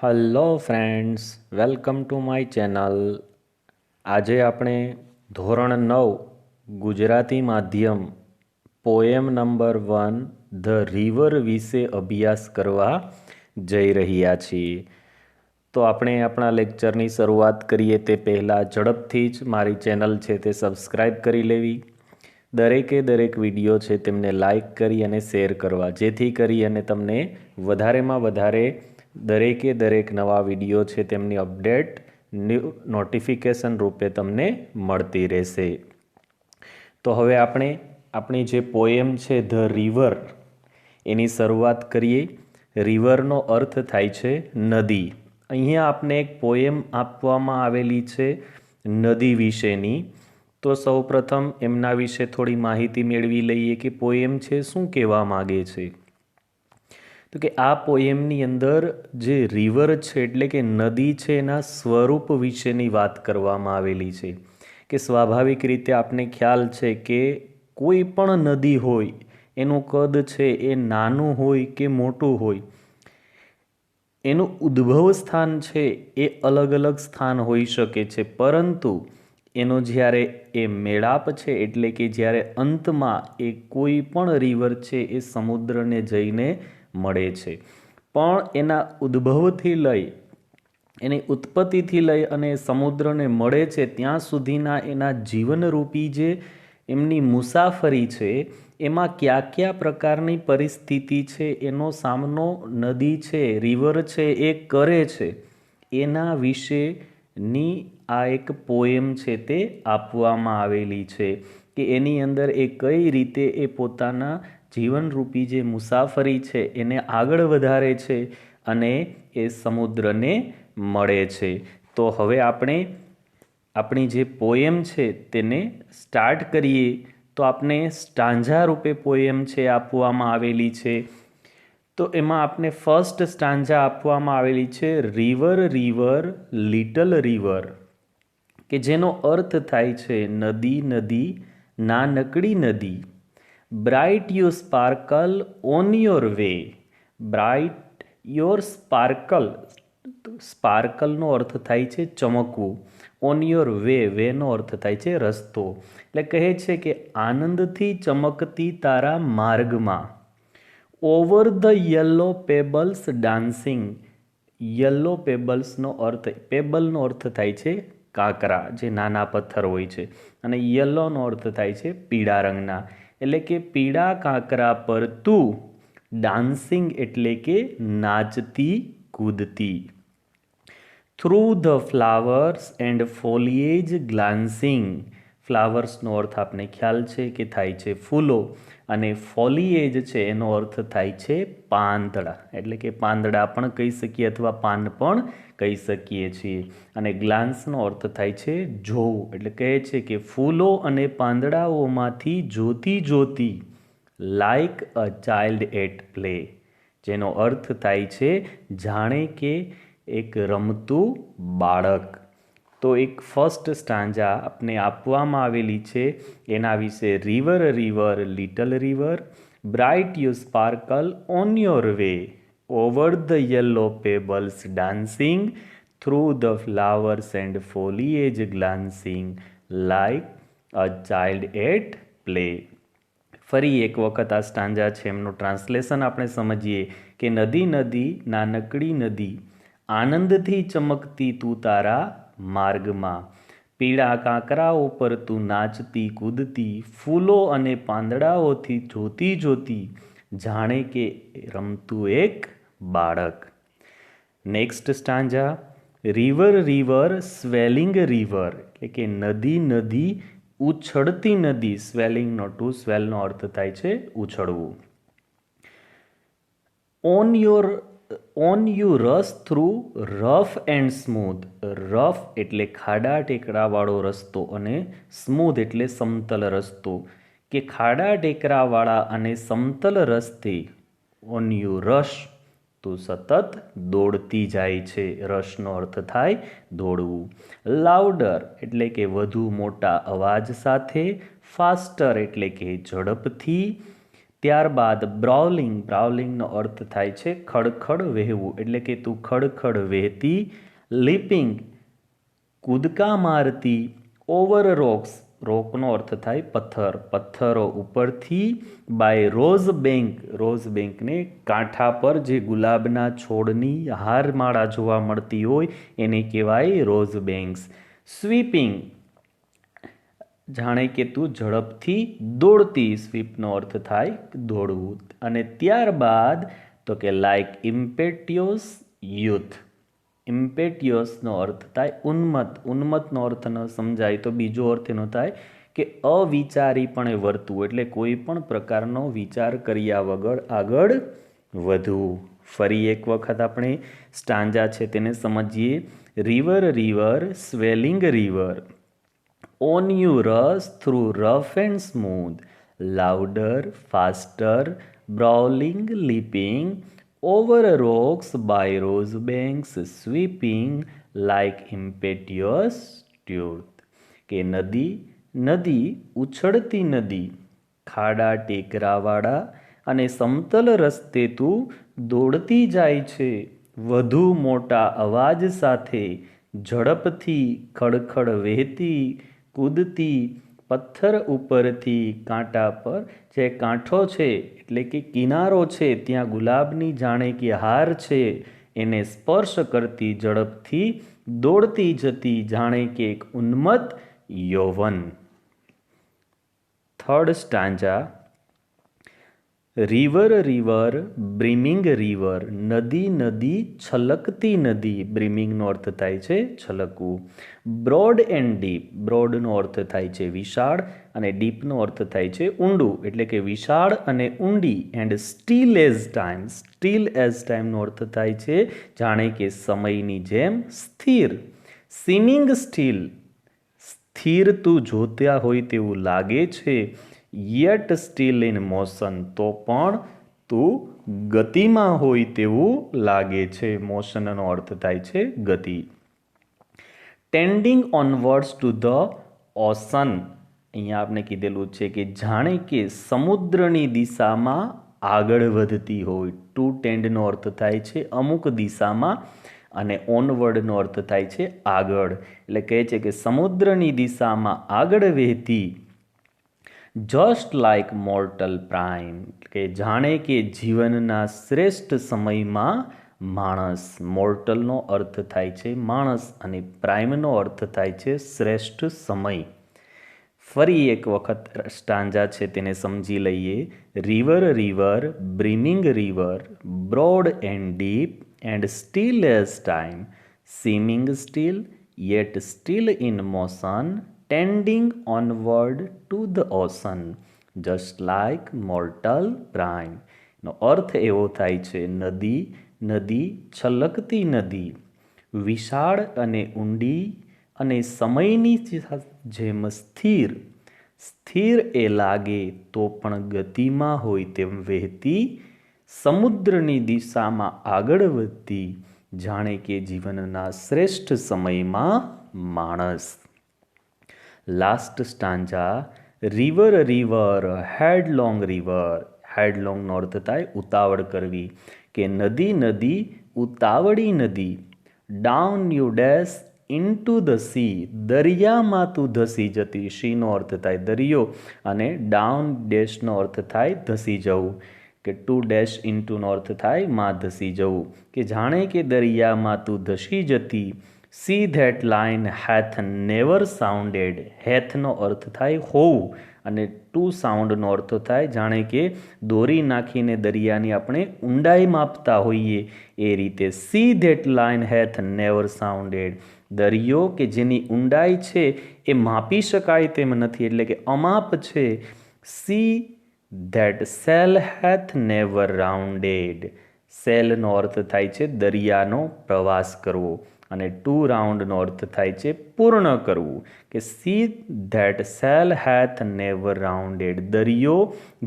Hello friends, welcome to my channel. આજે આપણે ધોરણ 9 ગુજરાતી માધ્યમ પોએમ નંબર 1 ધ રિવર વિશે અભ્યાસ કરવા જઈ રહ્યા છીએ. તો આપણે આપણા લેક્ચરની શરૂઆત કરીએ તે પહેલાં ઝડપથી જ મારી ચેનલ છે તે સબસ્ક્રાઈબ કરી લેવી. દરેક વિડીયો છે તેમને લાઈક કરી અને શેર કરવા, જેથી કરી અને તમને વધારેમાં વધારે દરેક નવા વિડીયો છે તેમની અપડેટ નોટિફિકેશન રૂપે તમને મળતી રહેશે. તો હવે આપણે આપણી જે પોએમ છે ધ રિવર એની શરૂઆત કરીએ. રિવરનો અર્થ થાય છે નદી. અહીંયા આપને એક પોએમ આપવામાં આવેલી છે નદી વિશેની. તો સૌપ્રથમ એમના વિશે થોડી માહિતી મેળવી લઈએ કે પોએમ છે શું કહેવા માગે છે. તો કે આ પોએમની અંદર જે રિવર છે એટલે કે નદી છે એના સ્વરૂપ વિશેની વાત કરવામાં આવેલી છે. કે સ્વાભાવિક રીતે આપને ખ્યાલ છે કે કોઈ પણ નદી હોય એનું કદ છે એ નાનું હોય કે મોટું હોય, એનું ઉદ્ભવ સ્થાન છે એ અલગ અલગ સ્થાન હોઈ શકે છે, પરંતુ એનો જ્યારે એ મેળાપ છે એટલે કે જ્યારે અંતમાં એ કોઈ પણ રિવર છે એ સમુદ્રને જઈને મળે છે. પણ એના ઉદ્ભવથી લઈ એની ઉત્પત્તિથી લઈ અને સમુદ્રને મળે છે ત્યાં સુધીના એના જીવનરૂપી જે એમની મુસાફરી છે એમાં કયા પ્રકારની પરિસ્થિતિ છે એનો સામનો નદી છે, રિવર છે એ કરે છે, એના વિશેની આ એક પોએમ છે તે આપવામાં આવેલી છે. કે એની અંદર એ કઈ રીતે એ પોતાના જીવનરૂપી જે મુસાફરી છે એને આગળ વધારે છે અને એ સમુદ્રને મળે છે. તો હવે આપણે આપણી જે પોએમ છે તેને સ્ટાર્ટ કરીએ. તો આપને સ્ટાન્ઝા રૂપે પોએમ છે આપવામાં આવેલી છે. તો એમાં આપને ફર્સ્ટ સ્ટાન્ઝા આપવામાં આવેલી છે રિવર રિવર લિટલ રિવર, કે જેનો અર્થ થાય છે નદી નદી નાનકડી નદી. Bright you sparkle on your way. Bright your sparkle, સ્પાર્કલનો અર્થ થાય છે ચમકવું. ઓન યોર વે, વેનો અર્થ થાય છે રસ્તો. એટલે કહે છે કે આનંદથી ચમકતી તારા માર્ગમાં. Over the yellow pebbles dancing. Yellow પેબલ્સનો અર્થ, પેબલનો અર્થ થાય છે કાંકરા, જે નાના પથ્થર હોય છે, અને યલોનો અર્થ થાય છે પીળા રંગના. એટલે કે પીળા કાંકરા પર તું ડાન્સિંગ એટલે કે નાચતી કૂદતી. Through the flowers and foliage glancing. ફ્લાવર્સનો અર્થ આપને ખ્યાલ છે કે થાય છે ફૂલો, અને ફોલિએજ છે એનો અર્થ થાય છે પાંદડા, એટલે કે પાંદડા પણ કહી શકીએ અથવા પાન પણ કહી શકીએ છીએ. અને ગ્લાન્સનો અર્થ થાય છે જોવું, એટલે કહે છે કે ફૂલો અને પાંદડાઓમાંથી જોતી જોતી, like a child at play, જેનો અર્થ થાય છે જાણે કે એક રમતું બાળક. તો એક ફર્સ્ટ સ્ટાન્જા આપને આપવામાં આવેલી છે એના વિશે. River river little river, bright you sparkle on your way, over the yellow pebbles dancing, through the flowers and foliage glancing, like a child at play. ફરી એક વખત આ સ્ટાન્જા છે એમનું ટ્રાન્સલેશન આપણે સમજીએ કે નદી નદી નાનકડી નદી, આનંદથી ચમકતી તું તારા માર્ગમાં. પીળા કાંકરાઓ પર તું નાચતી કૂદતી, ફૂલો અને પાંદડાઓથી જોતી જોતી, જાણે કે રમતું એક બાળક. Next stanza. River river swelling river, એટલે કે નદી નદી ઉછળતી નદી. સ્વેલિંગનો ટુ સ્વેલનો અર્થ થાય છે ઉછળવું. ઓન યુ રસ through rough and smooth. Rough એટલે ખાડા ટેકરાવાળો રસ્તો, અને સ્મૂધ એટલે સમતલ રસ્તો. કે ખાડા ટેકરાવાળા અને સમતલ રસ્તે ઓન યુ રશ, તો સતત દોડતી જાય છે. રશનો અર્થ થાય દોડવું. લાઉડર એટલે કે વધુ મોટા અવાજ સાથે. ફાસ્ટર એટલે કે ઝડપથી. ત્યારબાદ બ્રાઉલિંગ, બ્રાઉલિંગનો અર્થ થાય છે ખડખડ વહેવું, એટલે કે તું ખડખડ વહેતી. લીપિંગ, કૂદકા મારતી. ઓવર રોક્સ, રોકનો અર્થ થાય પથ્થર, પથ્થરો ઉપરથી. બાય રોઝ બેંક, રોઝ બેંકને કાંઠા પર જે ગુલાબના છોડની હારમાળા જોવા મળતી હોય એને કહેવાય રોઝ બેંક્સ. સ્વીપિંગ, જાણે કે તું ઝડપથી દોડતી, સ્વીપનો અર્થ થાય દોડવું. અને ત્યારબાદ તો કે લાઈક ઇમ્પેટિયસ યુથ. ઇમ્પેટિયસનો અર્થ થાય ઉન્મત્ત, ઉન્મત્તનો અર્થ ન સમજાય તો બીજો અર્થ એનો થાય કે અવિચારીપણે વર્તવું, એટલે કોઈ પણ પ્રકારનો વિચાર કર્યા વગર આગળ વધવું. ફરી એક વખત આપણે સ્ટાન્જા છે તેને સમજીએ. River, river, swelling river. On you rush through rough and smooth, louder, faster, brawling, leaping, over rocks by rose banks, sweeping like impetuous youth. કે નદી, નદી, ઉછળતી નદી, ખાડા ટેકરાવાળા અને સમતલ રસ્તે તું દોડતી જાય છે, વધુ મોટા અવાજ સાથે, ઝડપથી, ખડખડ વહેતી, કૂદતી, પથ્થર ઉપરથી. કાંટા પર જે કાંઠો છે એટલે કે કિનારો છે ત્યાં ગુલાબની જાણે કે હાર છે એને સ્પર્શ કરતી, ઝડપથી દોડતી જતી, જાણે કે એક ઉન્મત્ત યૌવન. Third stanza. River, river, brimming river. નદી, નદી, છલકતી નદી. બ્રિમિંગનો અર્થ થાય છે છલકવું. બ્રોડ એન્ડ ડીપ, બ્રોડનો અર્થ થાય છે વિશાળ અને ડીપનો અર્થ થાય છે ઊંડું, એટલે કે વિશાળ અને ઊંડી. And still as time, still as ટાઈમનો અર્થ થાય છે જાણે કે સમયની જેમ સ્થિર. સીમિંગ સ્ટીલ, સ્થિર તું જોતા હોય તેવું લાગે છે. યેટ સ્ટીલ ઇન મોશન, તો પણ તું ગતિમાં હોય તેવું લાગે છે. મોશનનો અર્થ થાય છે ગતિ. Tending onwards two the ocean, અહીંયા આપણે કીધેલું છે કે જાણે કે સમુદ્રની દિશામાં આગળ વધતી હોય. ટુ ટેન્ડનો અર્થ થાય છે અમુક દિશામાં અને ઓનવર્ડનો અર્થ થાય છે આગળ, એટલે કહે છે કે સમુદ્રની દિશામાં આગળ વહેતી. જસ્ટ લાઇક મોર્ટલ પ્રાઇમ, કે જાણે કે જીવનના શ્રેષ્ઠ સમયમાં માણસ. મોર્ટલનો અર્થ થાય છે માણસ અને પ્રાઇમનો અર્થ થાય છે શ્રેષ્ઠ સમય. ફરી એક વખત સ્ટાન્જા છે તેને સમજી લઈએ. River, river, brimming river, broad and deep, and still as time, seeming still, yet still in motion, tending onward to the ocean, just like mortal prime. નો અર્થ એવો થાય છે નદી, નદી, છલકતી નદી, વિશાળ અને ઊંડી અને સમયની જેમ સ્થિર. સ્થિર એ લાગે તો પણ ગતિમાં હોય તેમ વહેતી, સમુદ્રની દિશામાં આગળ વધતી, જાણે કે જીવનના શ્રેષ્ઠ સમયમાં માણસ. Last stanza. River, river, headlong river. હેડલોંગનો અર્થ થાય ઉતાવળ કરવી, કે નદી, નદી, ઉતાવળી નદી. Down you dash into the sea, દરિયામાં તું ધસી જતી. શીનો અર્થ થાય દરિયો અને ડાઉન ડેશનો અર્થ થાય ધસી જવું, કે ટુ ડેશ ઇન્ટુનો અર્થ થાય માં ધસી જવું, કે જાણે કે દરિયામાં તું ધસી જતી. Sea that line hath never sounded. હેથનો અર્થ થાય હોવું અને ટુ સાઉન્ડનો અર્થ થાય જાણે કે દોરી નાખીને દરિયાની આપણે ઊંડાઈ માપતા હોઈએ એ રીતે. Sea that line hath never sounded. દરિયો કે જેની ઊંડાઈ છે એ માપી શકાય તેમ નથી, એટલે કે અમાપ છે. Sea that sail hath never rounded. સેલનો અર્થ થાય છે દરિયાનો પ્રવાસ કરવો અને ટુ રાઉન્ડનો અર્થ થાય છે પૂર્ણ કરવું, કે sea that sail hath never rounded. દરિયો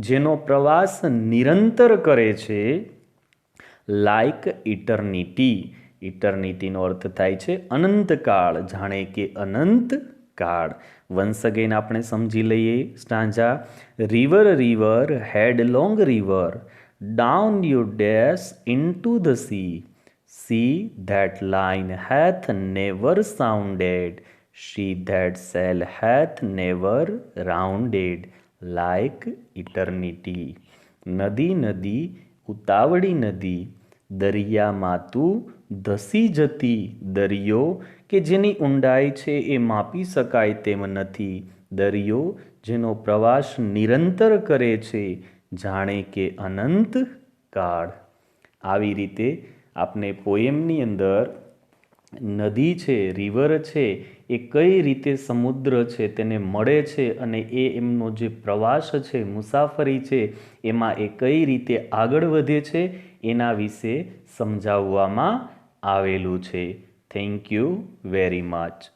જેનો પ્રવાસ નિરંતર કરે છે. Like eternity. ઇટર્નિટીનો અર્થ થાય છે અનંતકાળ, જાણે કે અનંત કાળ. વન્સ અગેન આપણે સમજી લઈએ stanza. River river headlong river down you dash into the sea. See that line hath never sounded, she that sail hath never rounded, like eternity. નદી નદી ઉતાવળી નદી, દરિયામાં તું ધસી જતી દરિયો, કે જેની ઊંડાઈ છે એ માપી શકાય તેમ નથી. દરિયો જેનો પ્રવાસ નિરંતર કરે છે, જાણે કે અનંત કાળ. આવી રીતે આપને પોએમની અંદર નદી છે, રિવર છે, એ કઈ રીતે સમુદ્ર છે તેને મળે છે અને એ એમનો જે પ્રવાસ છે, મુસાફરી છે, એમાં એ કઈ રીતે આગળ વધે છે એના વિશે સમજાવવામાં આવેલું છે. Thank you very much.